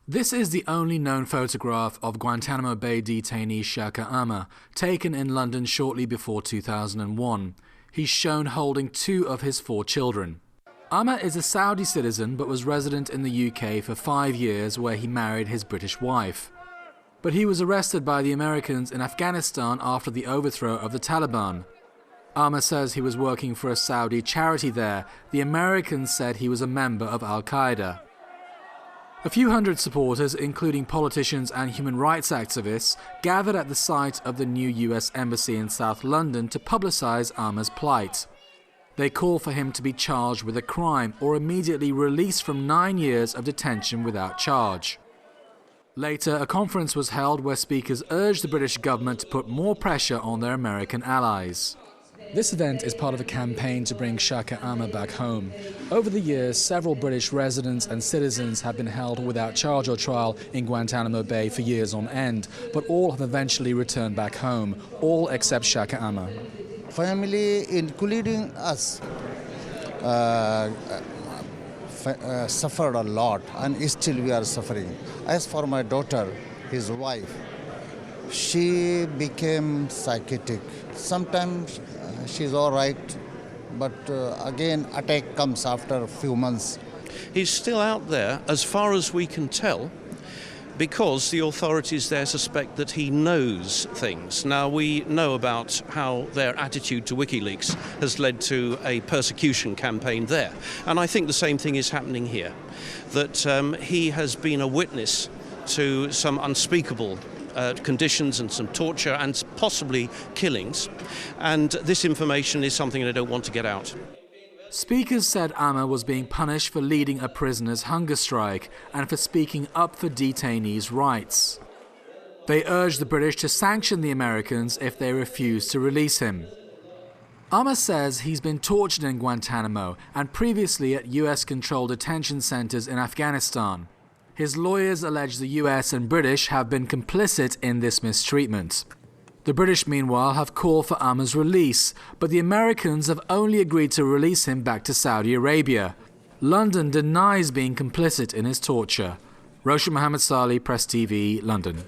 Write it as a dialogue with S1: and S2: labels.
S1: This is the only known photograph of Guantanamo Bay detainee Shaker Aamer, taken in London shortly before 2001. He's shown holding 2 of his 4 children. Aamer is a Saudi citizen but was resident in the UK for 5 years, where he married his British wife. But he was arrested by the Americans in Afghanistan after the overthrow of the Taliban. Aamer says he was working for a Saudi charity there. The Americans said he was a member of Al-Qaeda. A few hundred supporters, including politicians and human rights activists, gathered at the site of the new US Embassy in South London to publicise Aamer's plight. They call for him to be charged with a crime or immediately released from 9 years of detention without charge. Later, a conference was held where speakers urged the British government to put more pressure on their American allies. This event is part of a campaign to bring Shaker Aamer back home. Over the years, several British residents and citizens have been held without charge or trial in Guantanamo Bay for years on end, but all have eventually returned back home, all except Shaker Aamer.
S2: Family, including us, suffered a lot, and still we are suffering. As for my daughter, his wife, she became psychotic. Sometimes she's all right, but again attack comes after a few months.
S3: He's still out there, as far as we can tell, because the authorities there suspect that he knows things. Now, we know about how their attitude to WikiLeaks has led to a persecution campaign there. And I think the same thing is happening here, that he has been a witness to some unspeakable conditions and some torture and possibly killings. And this information is something they don't want to get out.
S1: Speakers said Aamer was being punished for leading a prisoners' hunger strike and for speaking up for detainees' rights. They urged the British to sanction the Americans if they refused to release him. Aamer says he's been tortured in Guantanamo and previously at US-controlled detention centers in Afghanistan. His lawyers allege the US and British have been complicit in this mistreatment. The British, meanwhile, have called for Aamer's release, but the Americans have only agreed to release him back to Saudi Arabia. London denies being complicit in his torture. Roshan Mohammed Salih, Press TV, London.